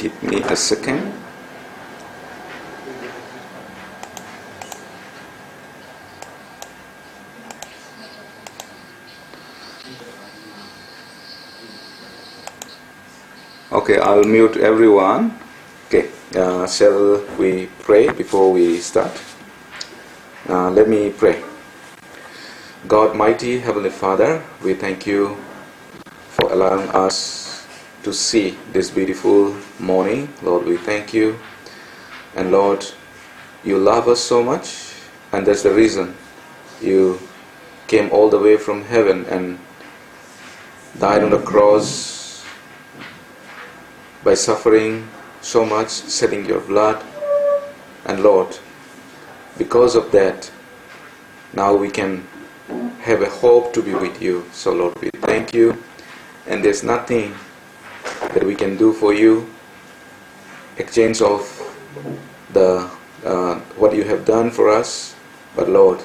Give me a second. Okay, I'll mute everyone. Okay, shall we pray before we start? Let me pray. God, mighty Heavenly Father, we thank you for allowing us to see this beautiful morning. Lord, we thank you. And Lord, you love us so much, and that's the reason you came all the way from heaven and died on the cross by suffering so much, shedding your blood. And Lord, because of that, now we can have a hope to be with you. So Lord, we thank you, and there's nothing that we can do for you exchange of the what you have done for us. But Lord,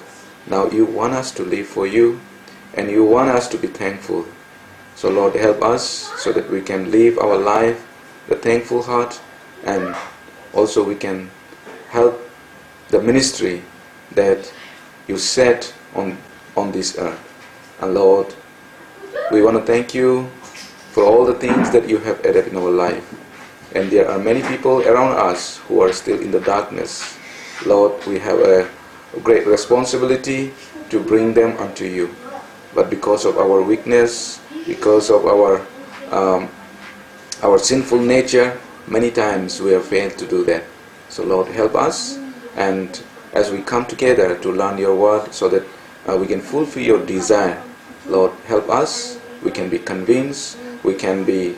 now you want us to live for you, and you want us to be thankful. So Lord, help us so that we can live our life with a thankful heart, and also we can help the ministry that you set on this earth. And Lord, we want to thank you for all the things that you have added in our life. And there are many people around us who are still in the darkness. Lord, we have a great responsibility to bring them unto you. But because of our weakness, because of our sinful nature, many times we have failed to do that. So Lord, help us, and as we come together to learn your word so that we can fulfill your desire, Lord, help us. We can be convinced, we can be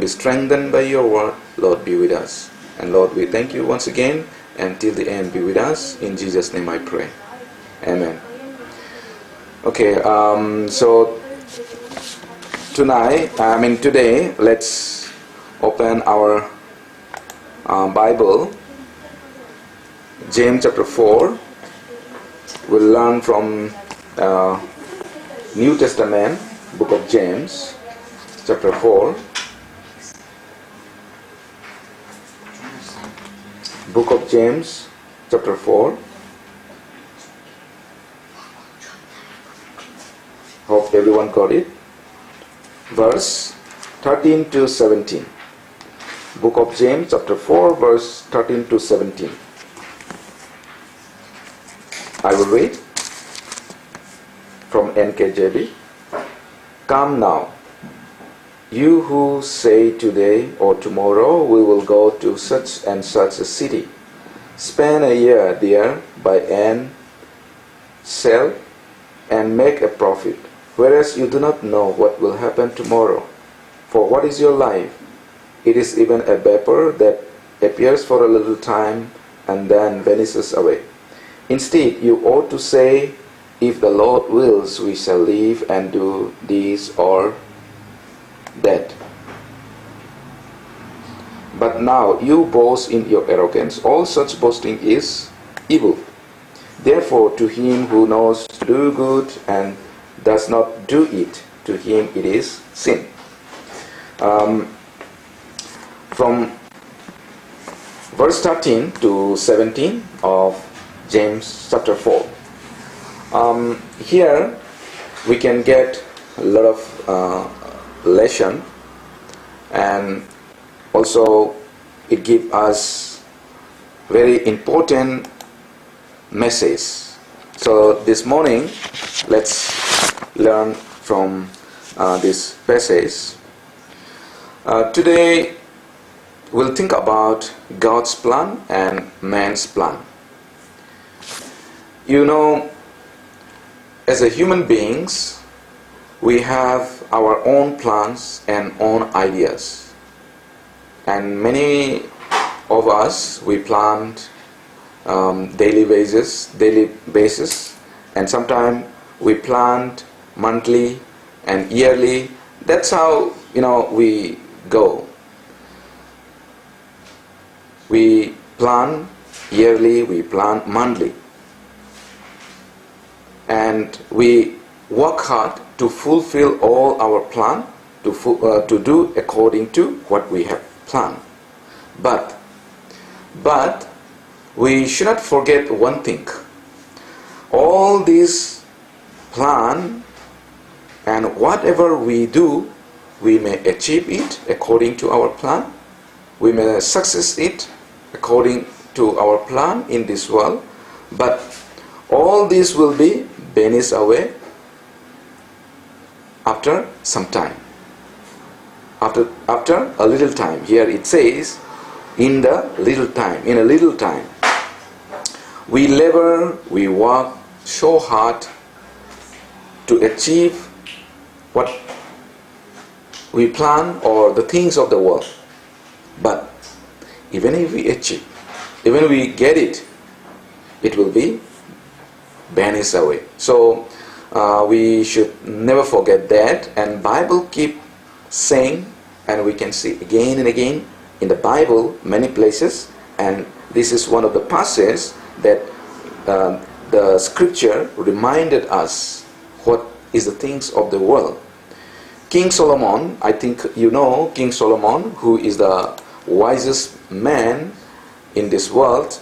strengthened by your word. Lord, be with us. And Lord, we thank you once again, and till the end be with us. In Jesus' name I pray. Amen. Okay, so today, let's open our Bible, James chapter 4. We'll learn from New Testament, book of James, chapter 4. Book of James, chapter 4. Hope everyone got it. Verse 13 to 17. Book of James, chapter 4, verse 13 to 17. I will read from NKJV. Come now, you who say today or tomorrow we will go to such and such a city, spend a year there, buy and sell, and make a profit, whereas you do not know what will happen tomorrow. For what is your life? It is even a vapor that appears for a little time and then vanishes away. Instead, you ought to say, if the Lord wills, we shall live and do this or that. But now you boast in your arrogance. All such boasting is evil. Therefore, to him who knows to do good and does not do it, to him it is sin. From verse 13 to 17 of James chapter 4. Here we can get a lot of lesson, and also it gives us very important message. So this morning, let's learn from this passage. Today we'll think about God's plan and man's plan. You know, as a human beings, we have our own plans and own ideas. And many of us, we planned daily basis, and sometimes we planned monthly and yearly. That's how, we go. We plan yearly, we plan monthly. And we work hard to fulfill all our plan, to do according to what we have plan. But we should not forget one thing. All these plan and whatever we do, we may achieve it according to our plan. We may success it according to our plan in this world. But all this will be vanished away after some time. After a little time. Here it says, in a little time. We labor, we work so hard to achieve what we plan or the things of the world. But even if we achieve, even if we get it, it will be vanished away. So we should never forget that. And Bible keep saying, and we can see again and again in the Bible many places, and this is one of the passages that the scripture reminded us what is the things of the world. King Solomon, I think you know King Solomon, who is the wisest man in this world,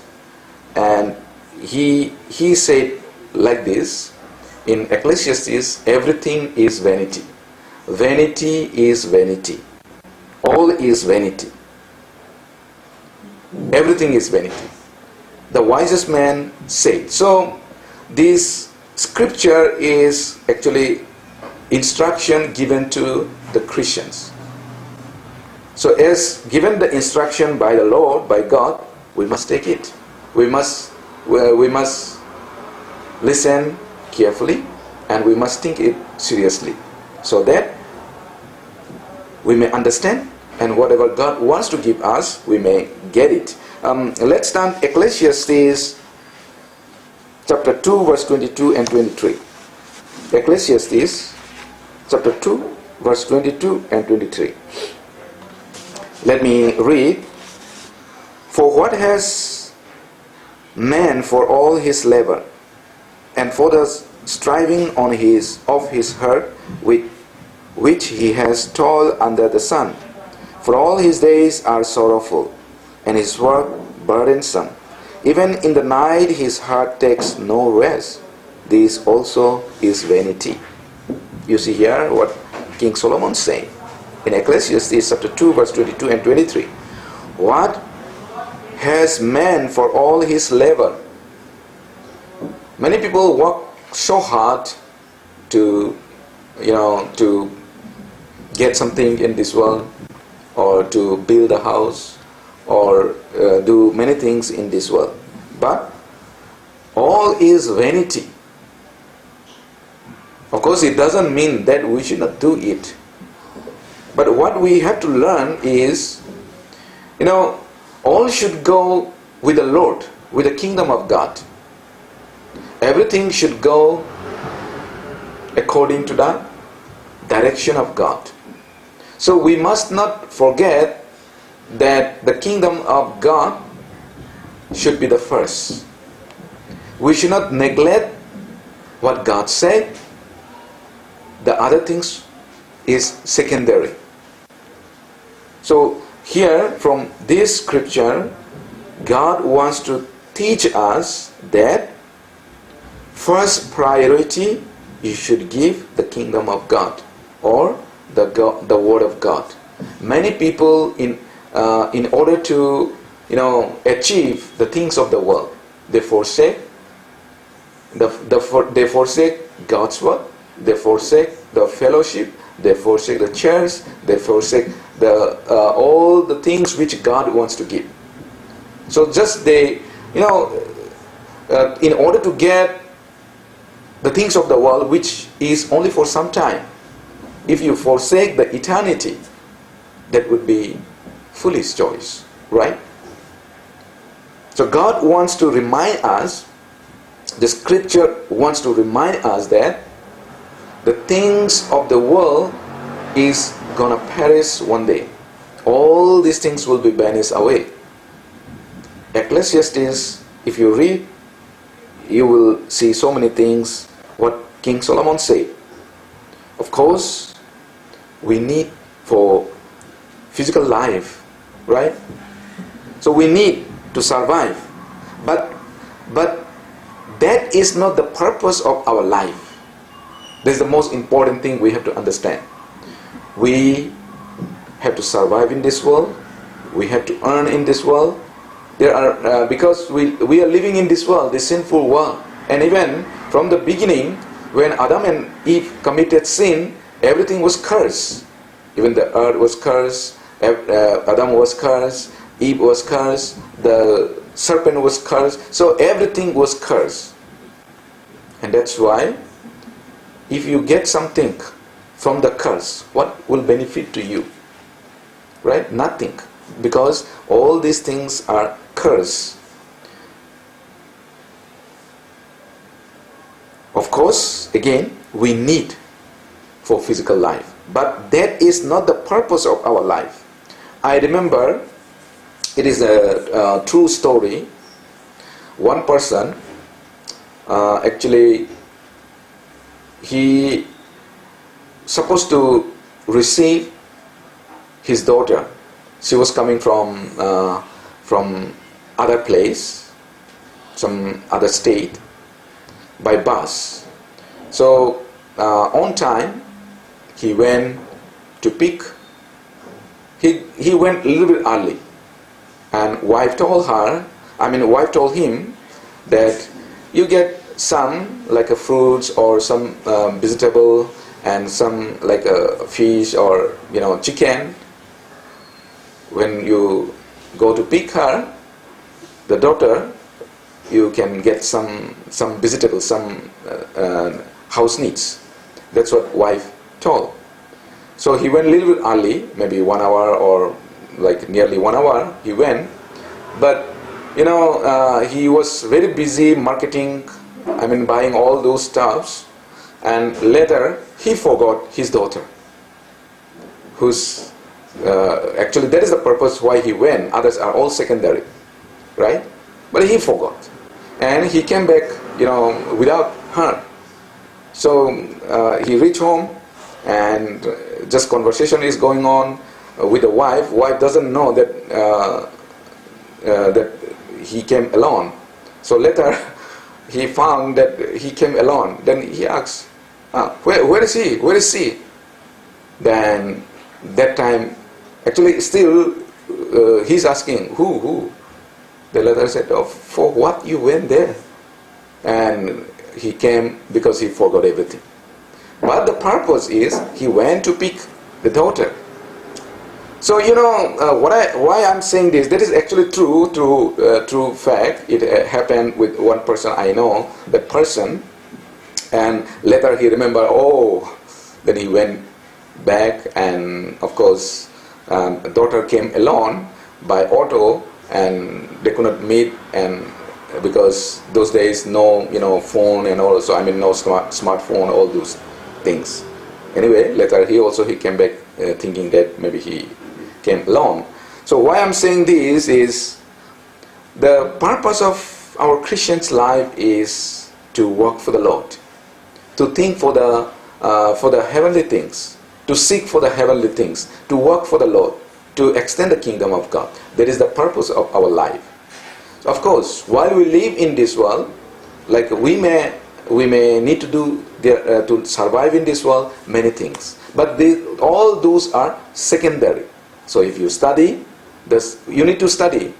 and he said like this in Ecclesiastes, everything is vanity. Vanity is vanity. All is vanity. Everything is vanity. The wisest man said. So this scripture is actually instruction given to the Christians. So as given the instruction by the Lord, by God, we must take it. We must listen carefully, and we must think it seriously, so that we may understand, and whatever God wants to give us, we may get it. Let's start Ecclesiastes chapter 2 verse 22 and 23. Ecclesiastes chapter 2 verse 22 and 23. Let me read. For what has man for all his labor, and for the striving of his heart with which he has toiled under the sun? For all his days are sorrowful, and his work burdensome. Even in the night his heart takes no rest. This also is vanity. You see here what King Solomon is saying in Ecclesiastes chapter 2 verse 22 and 23. What has man for all his labor? Many people work so hard to get something in this world, or to build a house, or do many things in this world. But all is vanity. Of course, it doesn't mean that we should not do it. But what we have to learn is, all should go with the Lord, with the kingdom of God. Everything should go according to the direction of God. So we must not forget that the kingdom of God should be the first. We should not neglect what God said. The other things is secondary. So here from this scripture, God wants to teach us that first priority you should give the kingdom of God, or the word of God. Many people in order to achieve the things of the world, they forsake God's word, they forsake the fellowship, they forsake the church, they forsake all the things which God wants to give. So just in order to get the things of the world, which is only for some time, if you forsake the eternity, that would be foolish choice, right? So God wants to remind us, the scripture wants to remind us that the things of the world is gonna perish one day. All these things will be vanished away. Ecclesiastes, if you read, you will see so many things what King Solomon said. Of course, we need for physical life, right? So we need to survive. But that is not the purpose of our life. That's the most important thing we have to understand. We have to survive in this world. We have to earn in this world. There are because we are living in this world, this sinful world. And even from the beginning, when Adam and Eve committed sin, everything was cursed. Even the earth was cursed, Adam was cursed, Eve was cursed, the serpent was cursed. So everything was cursed. And that's why, if you get something from the curse, what will benefit to you? Right? Nothing. Because all these things are cursed. Of course, again, we need for physical life. But that is not the purpose of our life. I remember, it is a true story. One person, actually, he supposed to receive his daughter. She was coming from other place, some other state, by bus. So on time, he went to pick. He went a little bit early, and wife told him that you get some like a fruits or some vegetable and some like a fish or chicken. When you go to pick her, the daughter, you can get some vegetables, some house needs. That's what wife told. So he went a little bit early, maybe 1 hour or like nearly 1 hour. He went, but he was very busy marketing. Buying all those stuffs, and later he forgot his daughter, who's actually that is the purpose why he went. Others are all secondary, right? But he forgot, and he came back, without her. So he reached home, and just conversation is going on with the wife. Wife doesn't know that that he came alone. So later he found that he came alone. Then he asked, where is he? Where is she? Then that time, actually still he's asking, who? The letter said, for what you went there? And he came because he forgot everything. But the purpose is he went to pick the daughter. So why I'm saying this, that is actually true fact. It happened with one person I know, that person, and later he remembered, then he went back, and of course the daughter came alone by auto, and they could not meet, and because those days no phone and all, so no smartphone, all those things. Anyway, later he came back thinking that maybe he came alone. So why I'm saying this is the purpose of our Christian's life is to work for the Lord, to think for the heavenly things, to seek for the heavenly things, to work for the Lord, to extend the kingdom of God. That is the purpose of our life. So of course, while we live in this world, like we may need to do to survive in this world many things, but all those are secondary. So if you study, you need to study,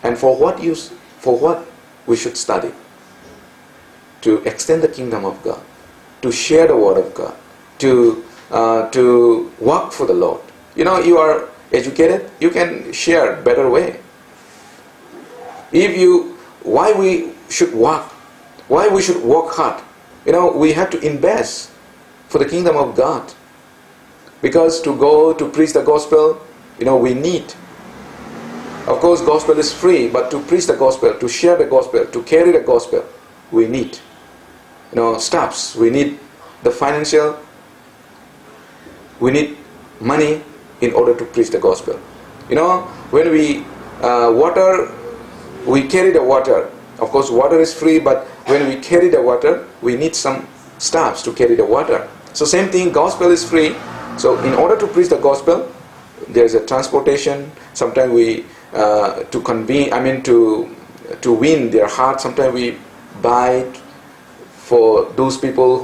and for what we should study? To extend the kingdom of God, to share the word of God, to work for the Lord. You are educated, you can share better way. Why we should work hard? We have to invest for the kingdom of God. Because to go to preach the gospel, we need. Of course, gospel is free, but to preach the gospel, to share the gospel, to carry the gospel, we need, stuffs. We need the financial. We need money in order to preach the gospel. When we we carry the water. Of course, water is free, but when we carry the water, we need some stuffs to carry the water. So same thing, gospel is free. So in order to preach the gospel, there's a transportation. Sometimes we to win their heart. Sometimes we buy for those people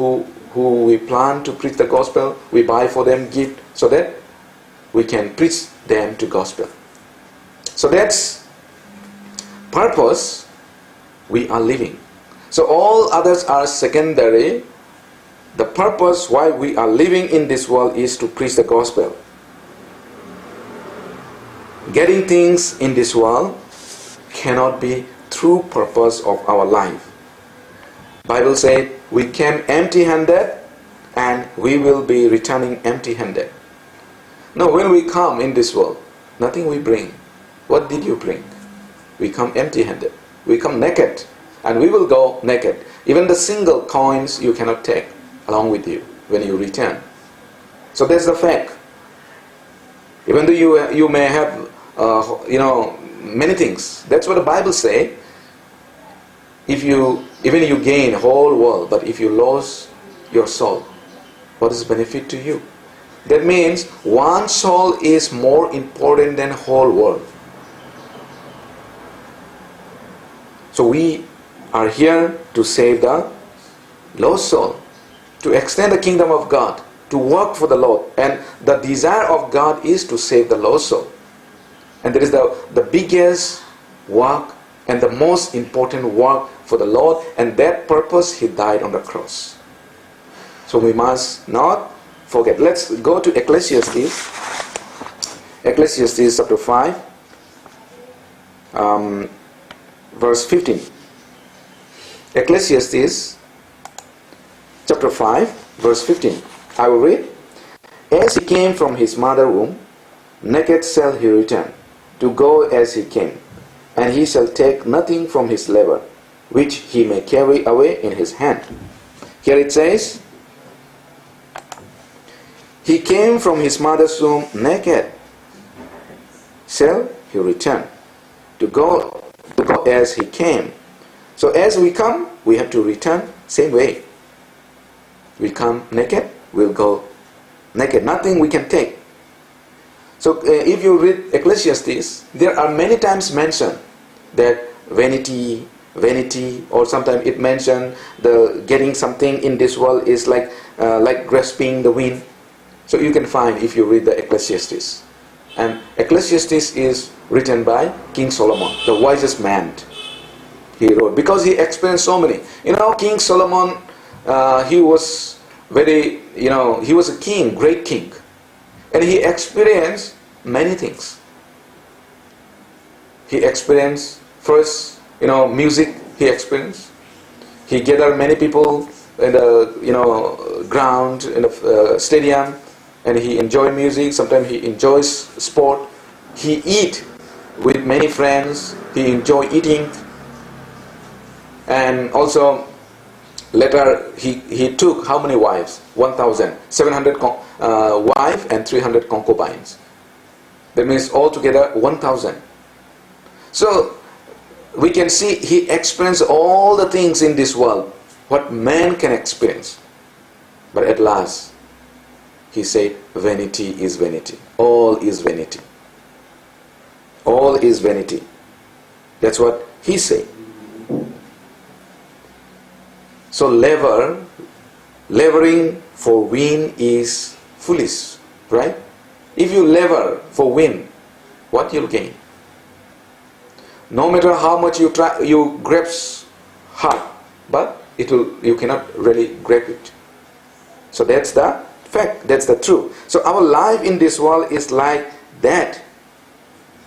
who we plan to preach the gospel. We buy for them gift so that we can preach them to gospel. So that's purpose we are living. So all others are secondary. The purpose why we are living in this world is to preach the gospel. Getting things in this world cannot be true purpose of our life. Bible said we came empty-handed and we will be returning empty-handed. Now when we come in this world, nothing we bring. What did you bring? We come empty-handed. We come naked. And we will go naked. Even the single coins you cannot take along with you when you return. So that's the fact. Even though you may have many things. That's what the Bible says. Even you gain whole world, but if you lose your soul, what is the benefit to you? That means one soul is more important than whole world. So we are here to save the lost soul, to extend the kingdom of God, to work for the Lord. And the desire of God is to save the lost soul. And that is the biggest work and the most important work for the Lord. And that purpose He died on the cross. So we must not forget. Let's go to Ecclesiastes. Ecclesiastes chapter 5. Verse 15. Ecclesiastes chapter 5 verse 15. I will read. As he came from his mother's womb, naked shall he return, to go as he came, and he shall take nothing from his labor, which he may carry away in his hand. Here it says, he came from his mother's womb naked, shall he return, to go as he came. So as we come, we have to return same way. We come naked, we'll go naked. Nothing we can take. So if you read Ecclesiastes, there are many times mentioned that vanity, or sometimes it mentioned the getting something in this world is like grasping the wind. So you can find if you read the Ecclesiastes. And Ecclesiastes is written by King Solomon, the wisest man. He wrote because he experienced so many. King Solomon, he was he was a king, great king, and he experienced many things. He experienced first, music. He experienced. He gathered many people in the ground in the stadium, and he enjoyed music. Sometimes he enjoys sport. He eat with many friends. He enjoyed eating. And also, later he took how many wives? 1,700 wives and 300 concubines. That means altogether 1,000. So we can see he experienced all the things in this world, what man can experience. But at last, he said, vanity is vanity. All is vanity. All is vanity. That's what he said. So laboring for win is foolish, right? If you labor for win, what you'll gain? No matter how much you try, you grasp hard, but you cannot really grab it. So that's the fact, that's the truth. So our life in this world is like that,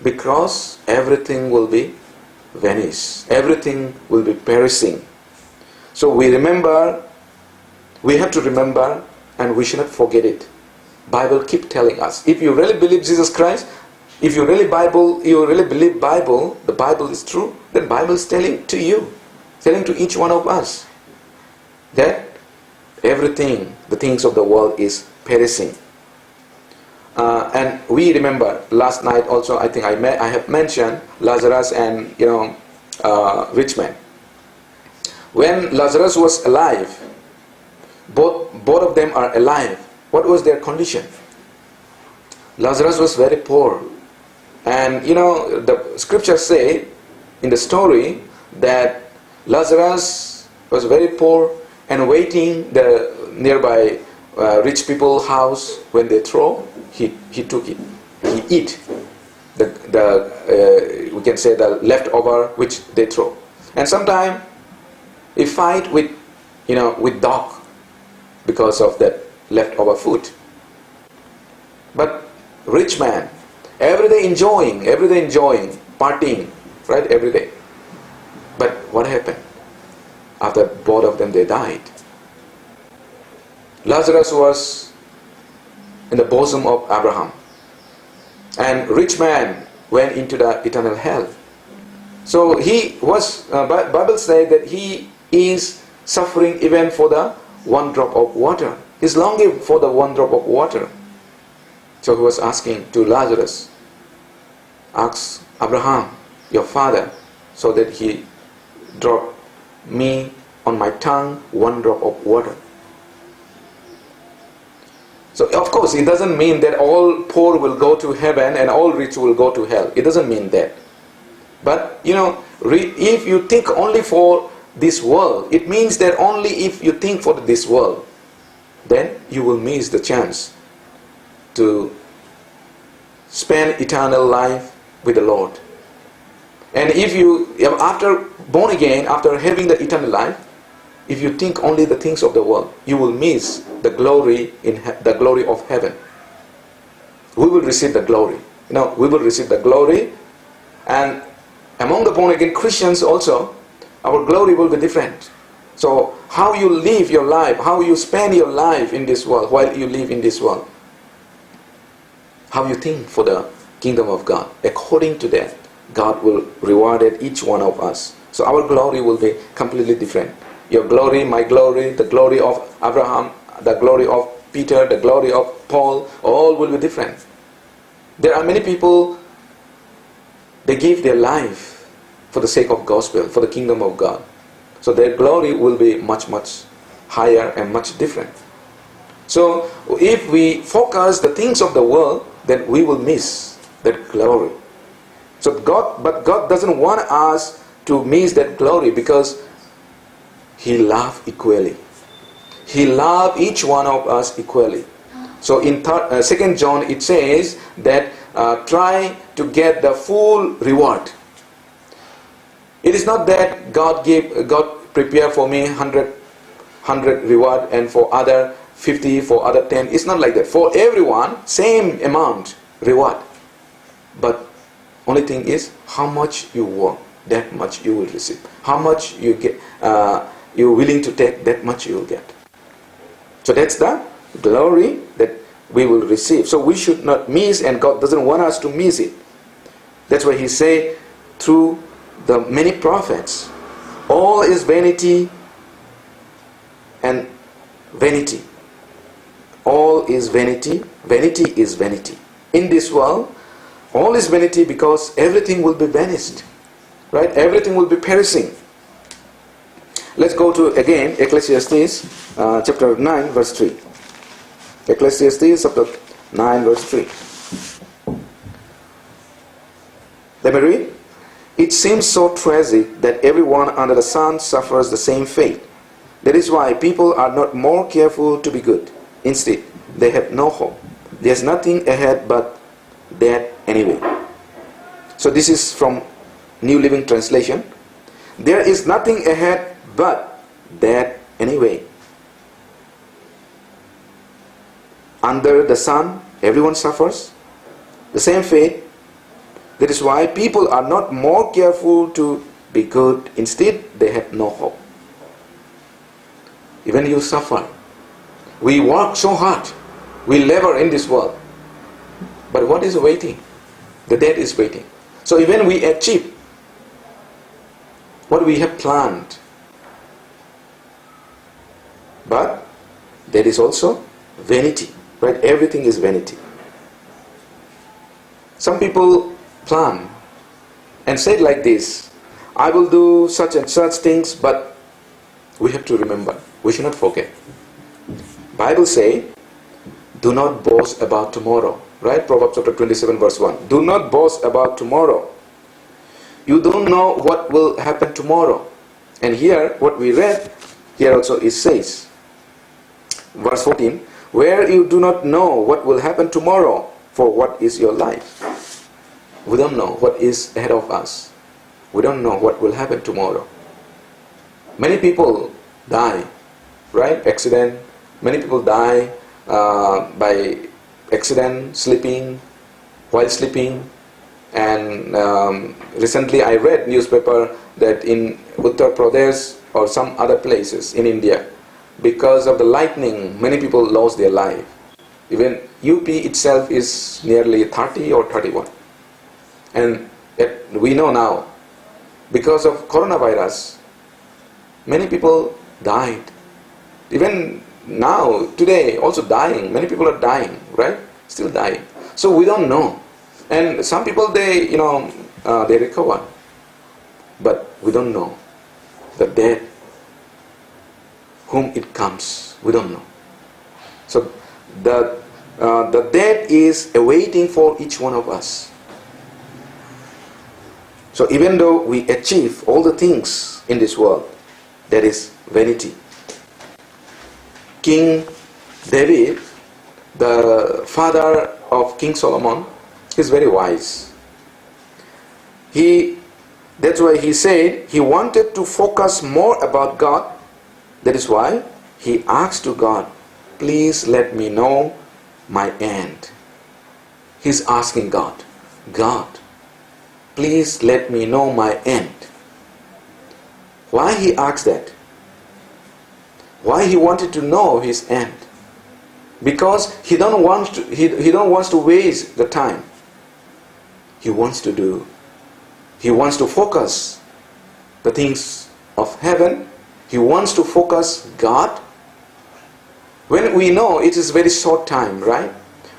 because everything will be vanished, everything will be perishing. So we have to remember, and we should not forget it. Bible keep telling us, if you really believe Jesus Christ, if you really believe Bible, the Bible is true, then Bible is telling to you, telling to each one of us, that everything, the things of the world is perishing. And we remember last night also, I think I have mentioned Lazarus and rich man. When Lazarus was alive, both of them are alive. What was their condition? Lazarus was very poor. And the scriptures say in the story that Lazarus was very poor and waiting the nearby rich people's house. When they throw, he took it. He eat we can say the leftover which they throw. And sometimes he fight with dog because of that leftover food. But rich man, every day enjoying, partying, right, every day. But what happened? After both of them, they died. Lazarus was in the bosom of Abraham. And rich man went into the eternal hell. So he was, Bible says that he is suffering even for the one drop of water. He's longing for the one drop of water. So he was asking to Lazarus, ask Abraham, your father, so that he drop me on my tongue one drop of water. So of course it doesn't mean that all poor will go to heaven and all rich will go to hell. It doesn't mean that. But if you think only for this world, it means that only if you think for this world, then you will miss the chance to spend eternal life with the Lord. And if you, after born again, after having the eternal life, if you think only the things of the world, you will miss the glory the glory of heaven. We will receive the glory. We will receive the glory, and among the born again Christians also, our glory will be different. So how you live your life, how you spend your life in this world while you live in this world, how you think for the kingdom of God, according to that, God will reward each one of us. So our glory will be completely different. Your glory, my glory, the glory of Abraham, the glory of Peter, the glory of Paul, all will be different. There are many people, they give their life for the sake of gospel, for the kingdom of God. So their glory will be much, much higher and much different. So if we focus the things of the world, then we will miss that glory. But God doesn't want us to miss that glory, because He loves equally. He loves each one of us equally. So in 2 John it says that try to get the full reward. It is not that God prepare for me 100 reward and for other 50, for other 10. It's not like that. For everyone, same amount reward. But only thing is, how much you work, that much you will receive. How much you get, you're willing to take, that much you will get. So that's the glory that we will receive. So we should not miss, and God doesn't want us to miss it. That's why He say through the many prophets, all is vanity and vanity. All is vanity. Vanity is vanity. In this world, all is vanity, because everything will be vanished. Right? Everything will be perishing. Let's go to again Ecclesiastes chapter 9 verse 3. Ecclesiastes chapter 9 verse 3. Let me read. It seems so tragic that everyone under the sun suffers the same fate. That is why people are not more careful to be good. Instead, they have no hope. There's nothing ahead but that anyway. So this is from New Living Translation. There is nothing ahead but that anyway. Under the sun, everyone suffers the same fate. That is why people are not more careful to be good. Instead, they have no hope. Even you suffer. We work so hard. We labor in this world. But what is waiting? The death is waiting. So even we achieve what we have planned, but there is also vanity, right? Everything is vanity. Some people plan and say it like this: I will do such and such things, but we have to remember, we should not forget. Bible say, do not boast about tomorrow, right? Proverbs chapter 27 verse 1. Do not boast about tomorrow. You don't know what will happen tomorrow. And here, what we read, here also it says, verse 14, where you do not know what will happen tomorrow, for what is your life? We don't know what is ahead of us. We don't know what will happen tomorrow. Many people die, right? Accident. Many people die by accident, sleeping, while sleeping. And recently I read newspaper that in Uttar Pradesh or some other places in India, because of the lightning, many people lost their life. Even UP itself is nearly 30 or 31. And we know now, because of coronavirus, many people died. Even now, today, also dying. Many people are dying, right? Still dying. So we don't know. And some people, they recover. But we don't know the death, whom it comes. We don't know. So the death is awaiting for each one of us. So even though we achieve all the things in this world, that is vanity. King David, the father of King Solomon, is very wise. That's why he said he wanted to focus more about God. That is why he asked to God, please let me know my end. He's asking God, God, please let me know my end. Why he asked that? Why he wanted to know his end? Because he don't want to waste the time. He wants to focus the things of heaven. He wants to focus God. When we know it is very short time, right?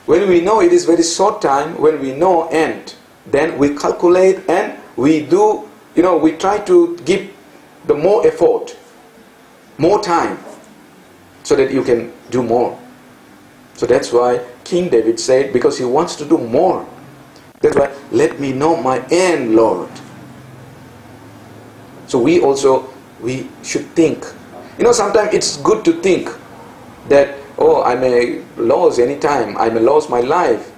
When we know it is very short time, when we know end, then we calculate and we do, we try to give the more effort, more time, so that you can do more. So that's why King David said, because he wants to do more. That's why, let me know my end, Lord. So we should think. Sometimes it's good to think that, I may lose any time. I may lose my life.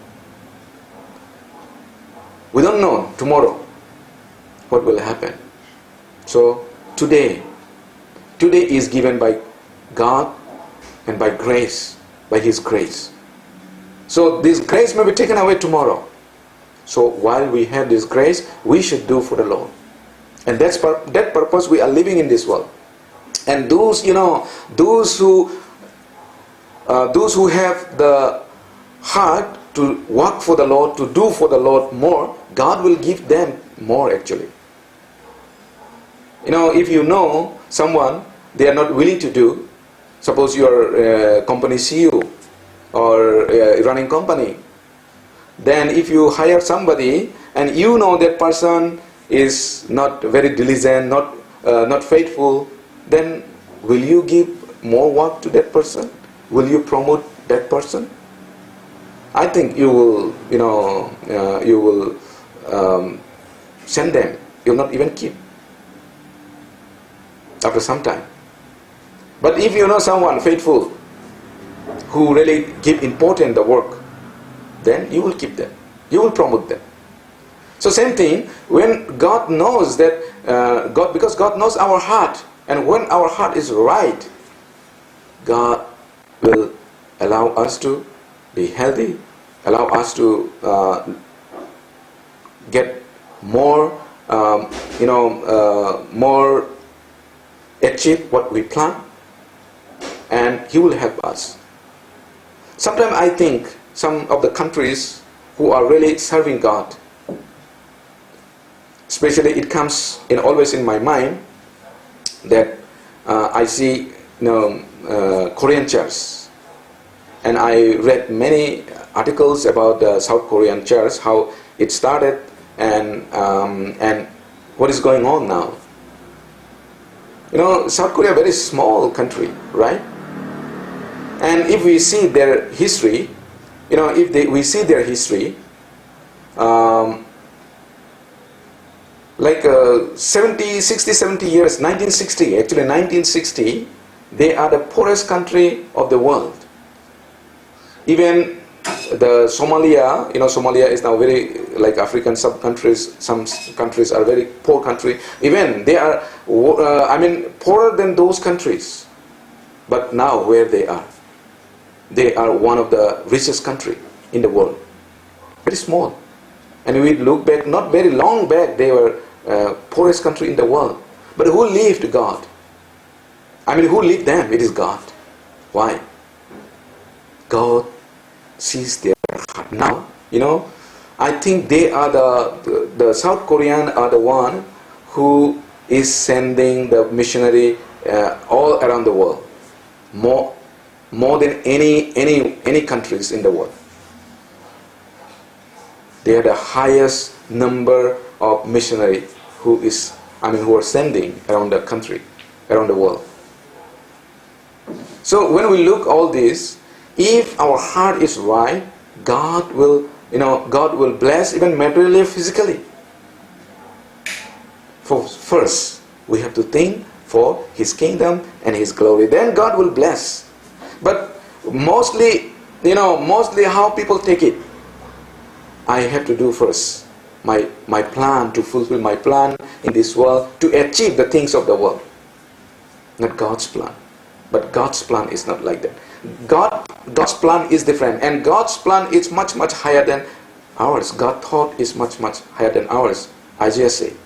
We don't know tomorrow what will happen. So today is given by God and by grace, by His grace. So this grace may be taken away tomorrow. So while we have this grace, we should do for the Lord. And that purpose we are living in this world. And those who have the heart to work for the Lord, to do for the Lord more, God will give them more actually. If you know someone, they are not willing to do, suppose you are a company CEO or a running company, then if you hire somebody and you know that person is not very diligent, not faithful, then will you give more work to that person? Will you promote that person? I think you will send them. You'll not even keep after some time. But if you know someone faithful who really give important the work, then you will keep them. You will promote them. So same thing, when God knows that, because God knows our heart, and when our heart is right, God will allow us to be healthy, allow us to get more, more achieve what we plan, and He will help us. Sometimes I think some of the countries who are really serving God, especially it comes always in my mind that I see Korean church, and I read many articles about the South Korean church, how it started and what is going on now. South Korea is a very small country, right? And if we see their history, if we see their history, like 70 years, 1960, actually 1960, they are the poorest country of the world. Even the Somalia, Somalia is now very, like African sub-countries, some countries are very poor country. Even they are, poorer than those countries. But now where they are one of the richest country in the world. Very small. And we look back, not very long back, they were poorest country in the world. But who lived God? Who lived them? It is God. Why? God sees their heart. Now, I think they are the South Korean are the one who is sending the missionary all around the world. More than any countries in the world. They are the highest number of missionary who are sending around the country, around the world. So when we look all this, if our heart is right, God will bless even materially, physically. First, we have to think for His kingdom and His glory. Then God will bless. But mostly how people take it. I have to do first my plan, to fulfill my plan in this world, to achieve the things of the world. Not God's plan. But God's plan is not like that. God's plan is different, and God's plan is much higher than ours. God's thought is much higher than ours, Isaiah said.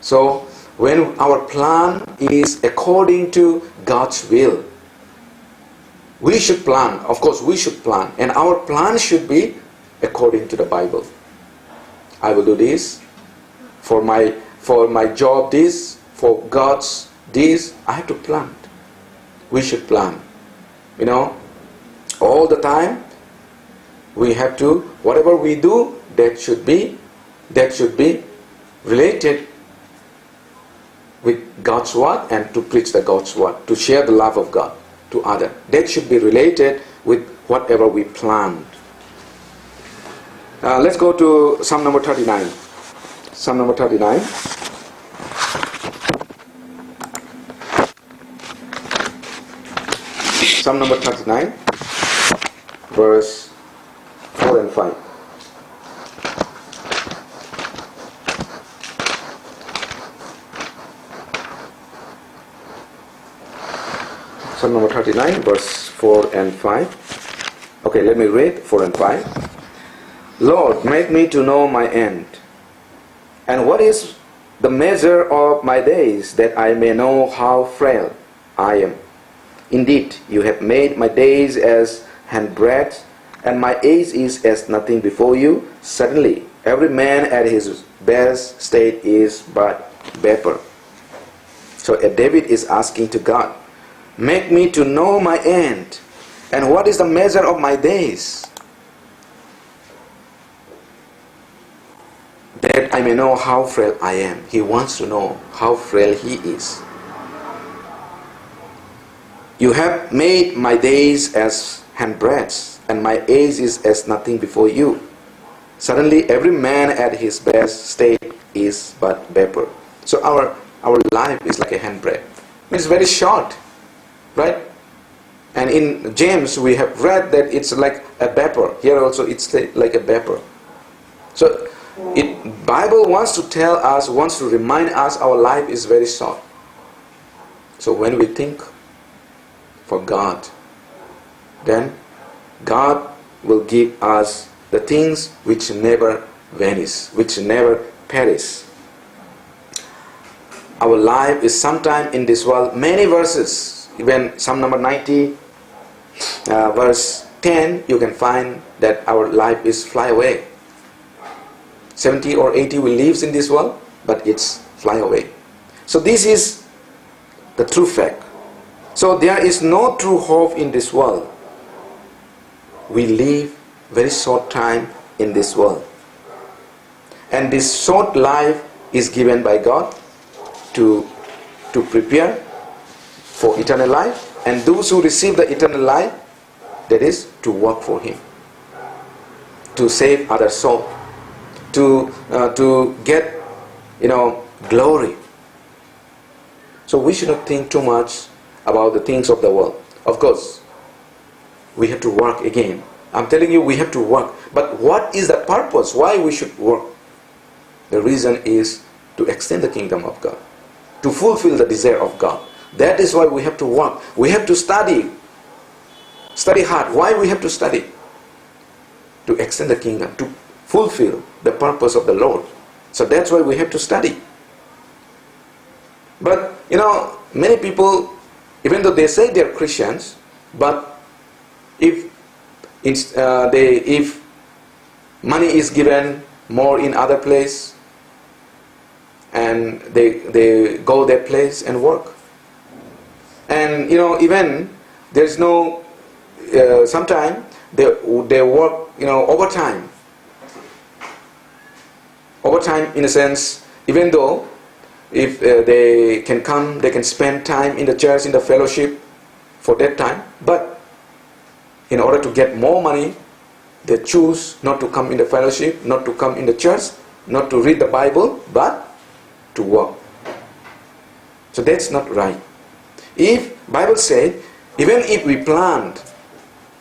So when our plan is according to God's will, we should plan. Of course, we should plan, and our plan should be according to the Bible. I will do this for my job, this for God's this. I have to plan. We should plan. All the time we have to, whatever we do, that should be related with God's word, and to preach the God's word, to share the love of God to others. That should be related with whatever we planned. Let's go to Psalm number 39. Psalm number 39. Psalm number 39, verse 4 and 5. Psalm number 39, verse 4 and 5. Okay, let me read 4 and 5. Lord, make me to know my end, and what is the measure of my days, that I may know how frail I am. Indeed, you have made my days as handbreadth, and my age is as nothing before you. Suddenly, every man at his best state is but vapor. So David is asking to God, make me to know my end, and what is the measure of my days, that I may know how frail I am. He wants to know how frail he is. You have made my days as handbreadths, and my age is as nothing before you. Suddenly every man at his best state is but vapor. So our life is like a handbreadth. It's very short, right? And in James we have read that it's like a vapor. Here also it's like a vapor. So Bible wants to tell us, wants to remind us our life is very short. So when we think for God, then God will give us the things which never vanish, which never perish. Our life is sometime in this world, many verses, even Psalm number 90, verse 10, you can find that our life is fly away. 70 or 80 we live in this world, but it's fly away. So this is the true fact. So there is no true hope in this world. We live very short time in this world. And this short life is given by God to prepare for eternal life. And those who receive the eternal life, That is to work for Him, to save other souls, to get glory. So we should not think too much about the things of the world. Of course, we have to work again. I'm telling you, we have to work. But what is the purpose? Why we should work? The reason is to extend the kingdom of God, to fulfill the desire of God. That is why we have to work. We have to study. Study hard. Why we have to study? To extend the kingdom, to fulfill the purpose of the Lord. So that's why we have to study. But many people, even though they say they're Christians, but if money is given more in other place, and they go that place and work, and even there's no sometimes they work overtime in a sense, even though if they can come, they can spend time in the church, in the fellowship for that time, but in order to get more money, they choose not to come in the fellowship, not to come in the church, not to read the Bible, but to work. So that's not right. If Bible said, even if we plant,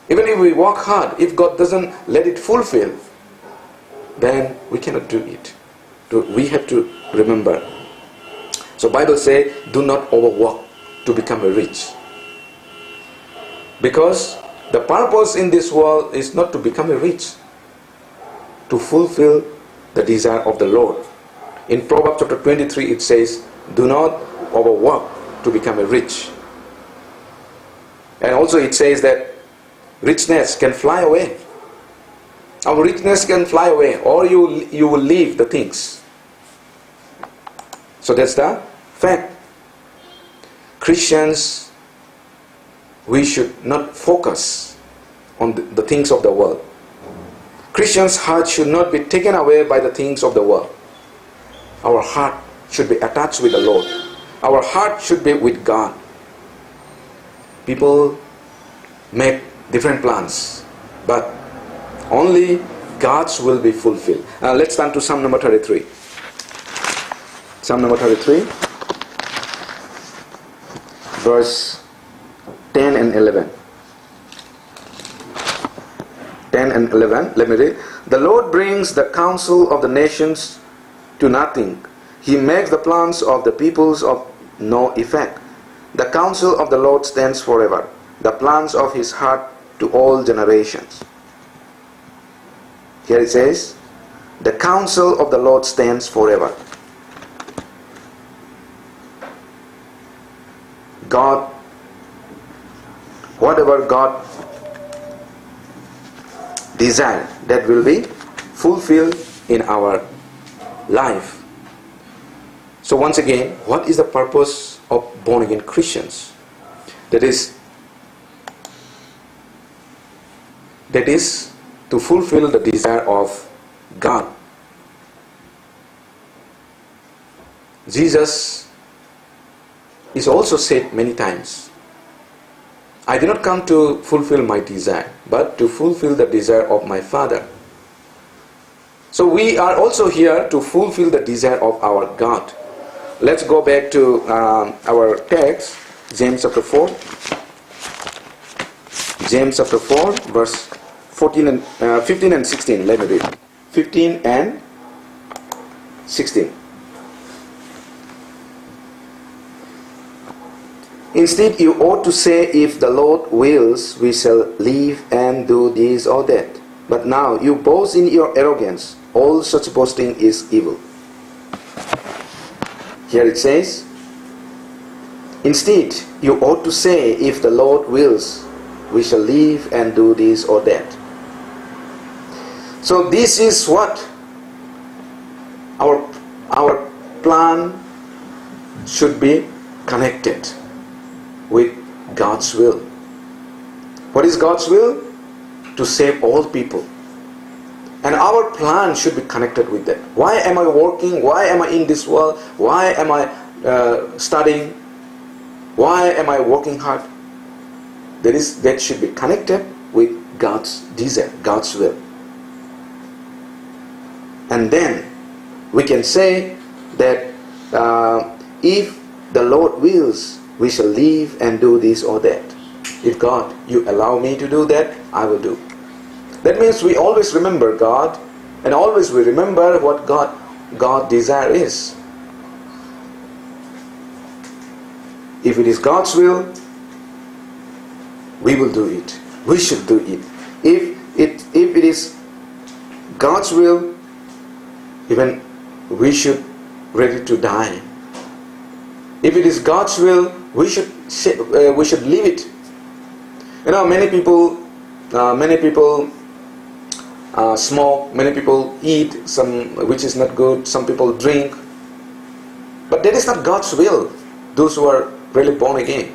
even if we work hard, if God doesn't let it fulfill, then we cannot do it. So we have to remember. So Bible says, do not overwork to become rich. Because the purpose in this world is not to become rich, to fulfill the desire of the Lord. In Proverbs chapter 23 it says, do not overwork to become rich. And also it says that richness can fly away. Our richness can fly away, or you will leave the things. So that's the fact. Christians, we should not focus on the things of the world. Christians' heart should not be taken away by the things of the world. Our heart should be attached with the Lord. Our heart should be with God. People make different plans, but only God's will be fulfilled. Let's turn to Psalm number 33. Psalm number 33, verse 10 and 11. 10 and 11, let me read. The Lord brings the counsel of the nations to nothing. He makes the plans of the peoples of no effect. The counsel of the Lord stands forever, the plans of His heart to all generations. Here it says, the counsel of the Lord stands forever. God, whatever God desire, that will be fulfilled in our life. So once again, what is the purpose of born again Christians? That is to fulfill the desire of God. Jesus is also said many times, I did not come to fulfill my desire, but to fulfill the desire of my Father. So we are also here to fulfill the desire of our God. Let's go back to our text, James chapter 4. James chapter 4, verse 15 and 16. Let me read. 15 and 16. Instead, you ought to say, if the Lord wills, we shall live and do this or that. But now you boast in your arrogance. All such boasting is evil. Here it says, instead, you ought to say, if the Lord wills, we shall live and do this or that. So this is what our plan should be connected with God's will. What is God's will? To save all people. And our plan should be connected with that. Why am I working? Why am I in this world? Why am I studying? Why am I working hard? That should be connected with God's desire, God's will. And then we can say that if the Lord wills, we shall live and do this or that. If God, you allow me to do that, I will do. That means we always remember God, and always we remember what God's desire is. If it is God's will, we will do it. We should do it. If it is God's will, even we should ready to die. If it is God's will, we should leave it. You know, many people smoke, many people eat some which is not good, some people drink, but that is not God's will. Those who are really born again,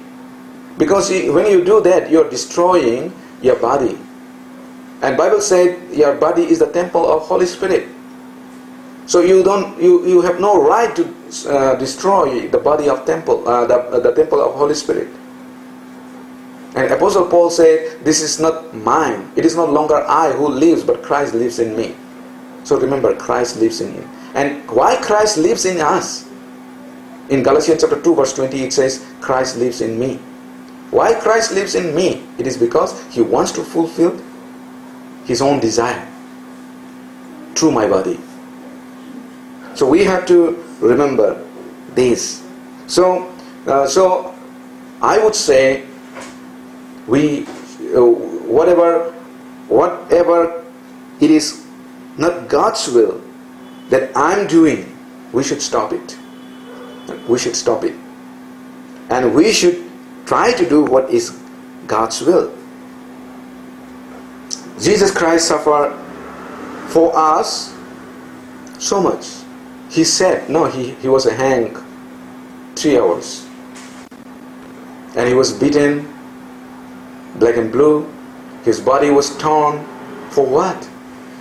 because when you do that, you are destroying your body, and Bible said your body is the temple of Holy Spirit. So you have no right to destroy the body of temple, the temple of Holy Spirit. And Apostle Paul said, this is not mine. It is no longer I who lives, but Christ lives in me. So remember, Christ lives in you. And why Christ lives in us? In Galatians chapter 2 verse 20 it says, Christ lives in me. Why Christ lives in me? It is because He wants to fulfill His own desire through my body. So we have to remember this. So I would say, whatever it is not God's will that I'm doing, we should stop it. We should stop it. And we should try to do what is God's will. Jesus Christ suffered for us so much. He said, he was hanged 3 hours. And he was beaten black and blue. His body was torn. For what?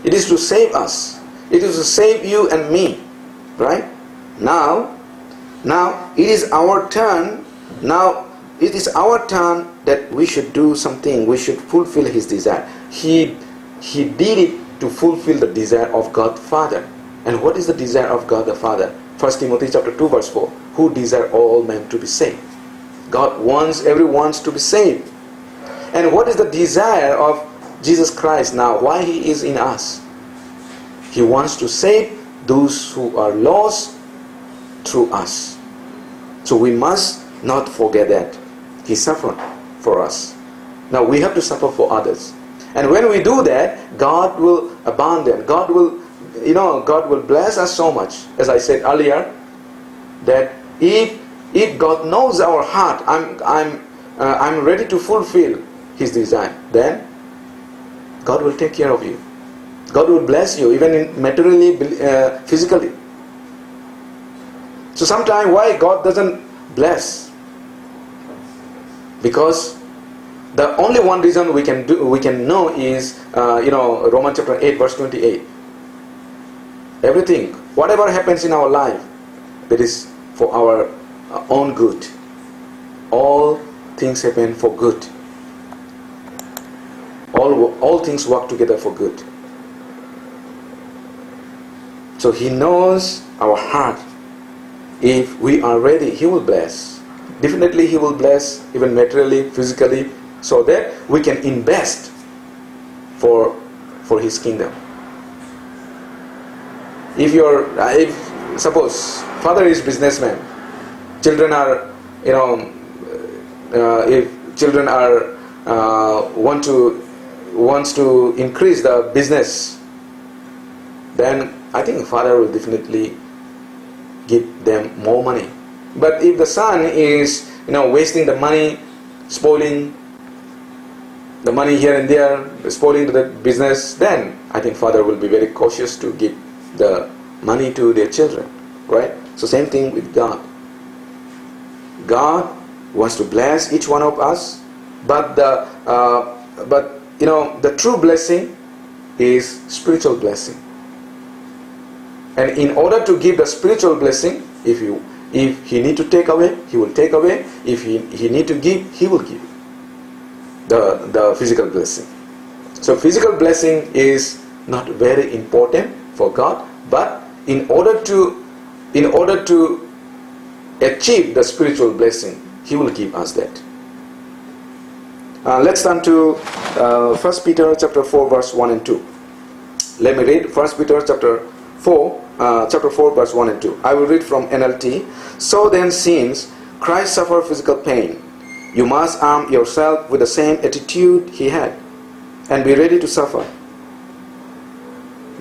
It is to save us. It is to save you and me. Right? Now it is our turn. Now it is our turn that we should do something. We should fulfill His desire. He did it to fulfill the desire of God Father. And what is the desire of God the Father? 1 Timothy chapter 2 verse 4. Who desire all men to be saved. God wants everyone to be saved. And what is the desire of Jesus Christ now? Why He is in us? He wants to save those who are lost through us. So we must not forget that. He suffered for us. Now we have to suffer for others. And when we do that, God will abandon. God will bless us so much. As I said earlier, that if God knows our heart, I'm ready to fulfill His desire, then God will take care of you. God will bless you, even materially, physically. So sometimes why God doesn't bless? Because the only one reason we can know is Romans chapter 8 verse 28. Everything, whatever happens in our life, that is for our own good. All things happen for good. All things work together for good. So He knows our heart. If we are ready, He will bless. Definitely He will bless, even materially, physically, so that we can invest for His kingdom. If suppose father is businessman, children are, if children are wants to increase the business, then I think father will definitely give them more money. But if the son is wasting the money, spoiling the money here and there, spoiling the business, then I think father will be very cautious to give the money to their children, right? So same thing with God. God wants to bless each one of us, but the true blessing is spiritual blessing. And in order to give the spiritual blessing, if He need to take away, He will take away. If he need to give, He will give the physical blessing. So physical blessing is not very important for God, but in order to achieve the spiritual blessing, He will give us that. Let's turn to 1 Peter chapter 4 verse 1 and 2. Let me read 1 Peter chapter 4 verse 1 and 2. I will read from NLT. So then, since Christ suffered physical pain, you must arm yourself with the same attitude He had, and be ready to suffer.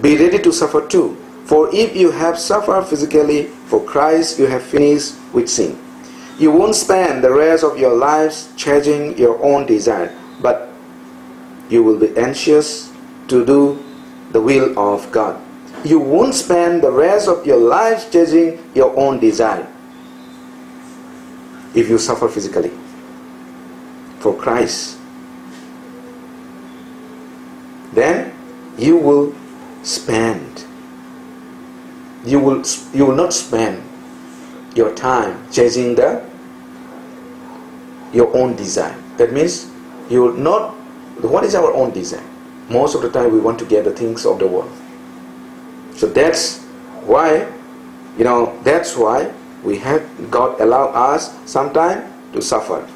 Be ready to suffer too. For if you have suffered physically for Christ, you have finished with sin. You won't spend the rest of your lives chasing your own desire, but you will be anxious to do the will of God. You won't spend the rest of your lives chasing your own desire. If you suffer physically for Christ, then you will not spend your time chasing your own desire. That means you will not. What is our own desire? Most of the time we want to get the things of the world. So that's why we have God allow us sometime to suffer.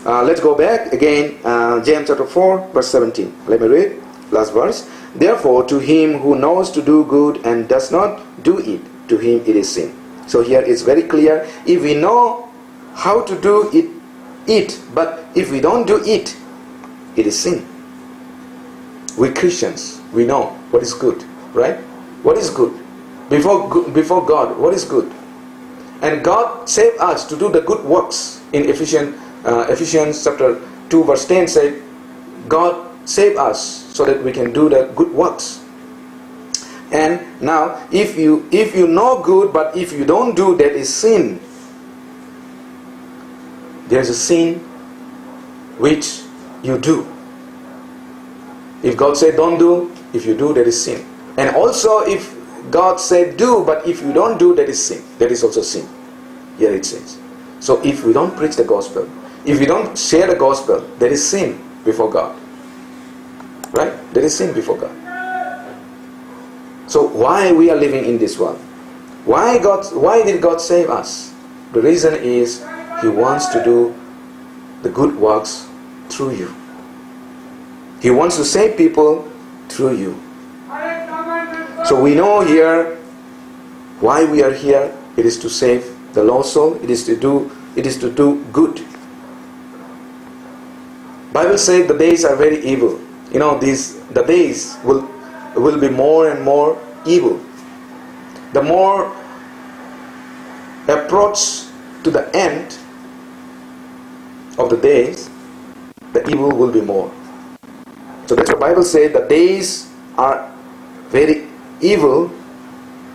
Let's go back again, James chapter 4 verse 17. Let me read last verse. Therefore, to him who knows to do good and does not do it, to him it is sin. So here it's very clear. If we know how to do it, but if we don't do it, it is sin. We Christians, we know what is good, right? What is good? Before God, what is good? And God saved us to do the good works. In Ephesians chapter 2 verse 10 said, God saved us so that we can do the good works. And now, if you know good, but if you don't do, that is sin. There's a sin which you do. If God said don't do, if you do, that is sin. And also if God said do, but if you don't do, that is sin. That is also sin. Here it says. So if we don't preach the gospel, if we don't share the gospel, that is sin before God. Right? That is sin before God. So why we are living in this world? Why did God save us? The reason is He wants to do the good works through you. He wants to save people through you. So we know here why we are here. It is to save the lost soul. It is to do good. Bible says the days are very evil. The days will be more and more evil. The more approach to the end of the days, the evil will be more. So that's what the Bible says. The days are very evil.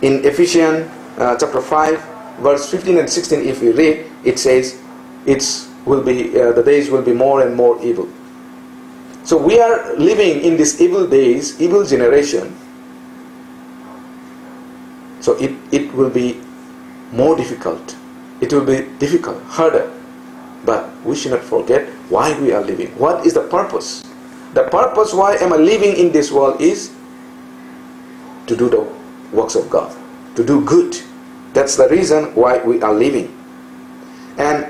In Ephesians chapter 5 verse 15 and 16, if we read, it says the days will be more and more evil. So we are living in these evil days, evil generation. So it will be more difficult. It will be difficult, harder. But we should not forget why we are living. What is the purpose? The purpose why am I living in this world is to do the works of God, to do good. That's the reason why we are living. And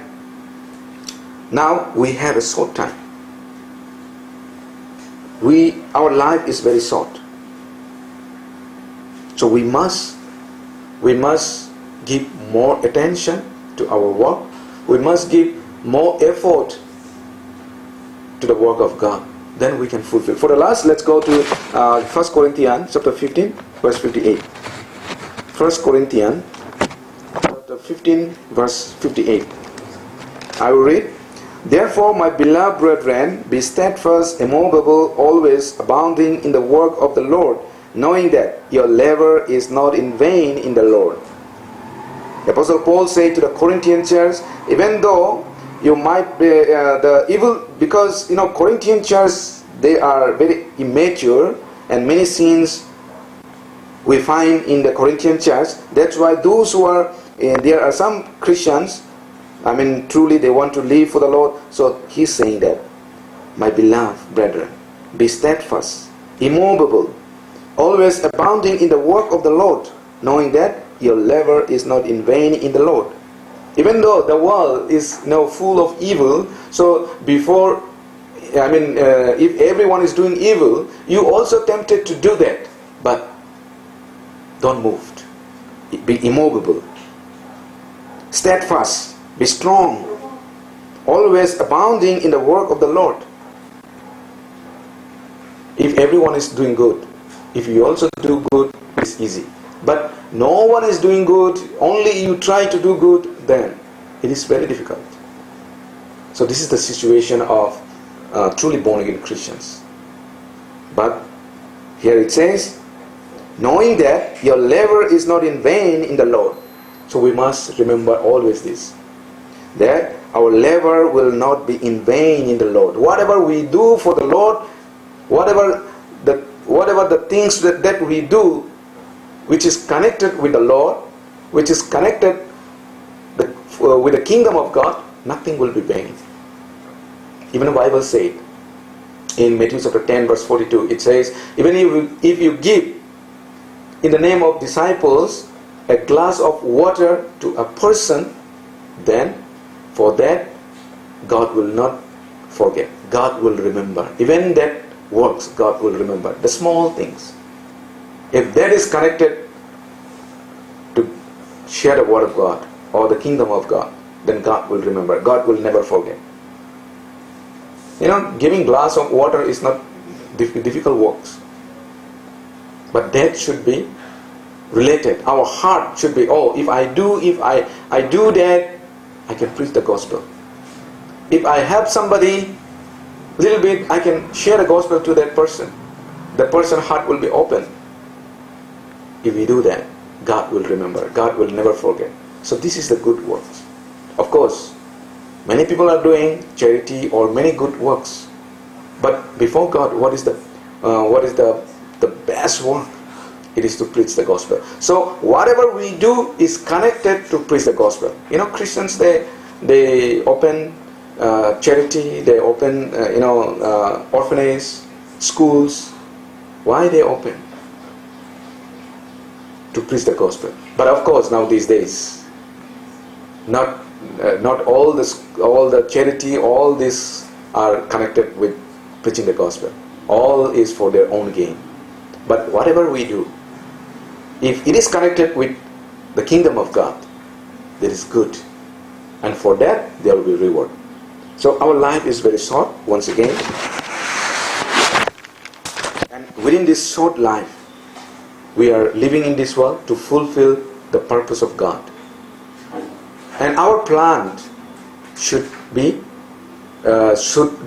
now we have a short time. Our life is very short. So we must give more attention to our work. We must give more effort to the work of God. Then we can fulfill. For the last, let's go to 1 Corinthians chapter 15 verse 58. 1 Corinthians chapter 15 verse 58. I will read. Therefore, my beloved brethren, be steadfast, immovable, always abounding in the work of the Lord, knowing that your labor is not in vain in the Lord. The Apostle Paul said to the Corinthian church, even though you might be the evil, because Corinthian church, they are very immature, and many sins we find in the Corinthian church. That's why those who are there are some Christians, truly they want to live for the Lord. So he's saying that, my beloved brethren, Be steadfast, immovable, always abounding in the work of the Lord, knowing that your labor is not in vain in the Lord. Even though the world is now full of evil, so if everyone is doing evil, you also tempted to do that. But don't move. Be immovable. Steadfast. Be strong. Always abounding in the work of the Lord. If everyone is doing good, if you also do good, it's easy. But no one is doing good, only you try to do good, then it is very difficult. So this is the situation of truly born again Christians. But here it says, knowing that your labor is not in vain in the Lord. So we must remember always this, that our labor will not be in vain in the Lord. Whatever we do for the Lord, whatever the things that we do, which is connected with the Lord, which is connected with the kingdom of God, nothing will be vain. Even the Bible said in Matthew chapter 10 verse 42, it says, even if you give in the name of disciples a glass of water to a person, then for that God will not forget. God will remember. Even that works, God will remember. The small things. If that is connected to share the word of God or the kingdom of God, then God will remember. God will never forget. Giving glass of water is not difficult works. But that should be related. Our heart should be, if I do that, I can preach the gospel. If I help somebody a little bit, I can share the gospel to that person. The person's heart will be open. If we do that, God will remember. God will never forget. So this is the good works. Of course, many people are doing charity or many good works. But before God, what is the best work? It is to preach the gospel. So whatever we do is connected to preach the gospel. Christians, they open charity, they open orphanage, schools. Why they open? To preach the gospel. But of course, now these days, not all the charity, all this are connected with preaching the gospel. All is for their own gain. But whatever we do, if it is connected with the kingdom of God, that is good. And for that, there will be reward. So our life is very short, once again. And within this short life, we are living in this world to fulfill the purpose of God. And our plan should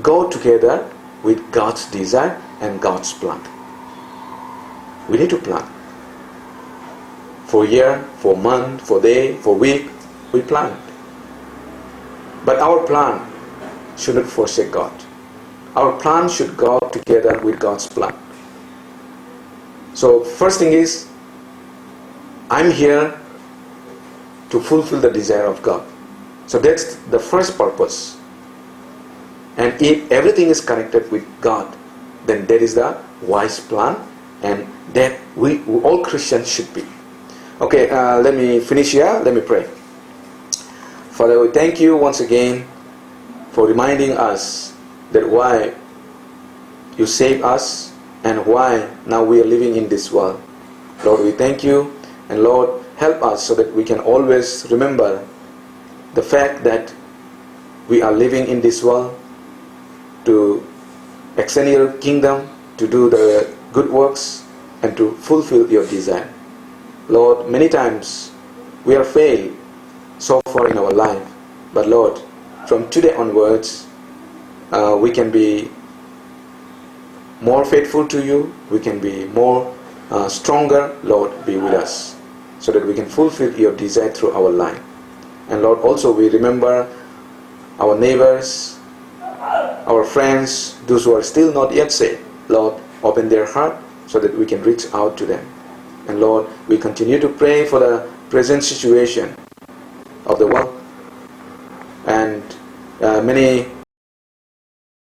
go together with God's desire and God's plan. We need to plan. For year, for month, for day, for week, we plan. But our plan should not forsake God. Our plan should go together with God's plan. So first thing is, I'm here to fulfill the desire of God. So that's the first purpose. And if everything is connected with God, then that is the wise plan, and that we all Christians should be. Okay, let me finish here. Let me pray. Father, we thank you once again for reminding us that why you saved us and why now we are living in this world. Lord, we thank you, and Lord, help us so that we can always remember the fact that we are living in this world to extend your kingdom, to do the good works, and to fulfill your desire. Lord, many times we have failed so far in our life, but Lord, from today onwards, we can be more faithful to you, we can be more stronger. Lord, be with us, so that we can fulfill your desire through our life. And Lord, also we remember our neighbors, our friends, those who are still not yet saved. Lord, open their heart so that we can reach out to them. And Lord, we continue to pray for the present situation of the world. And many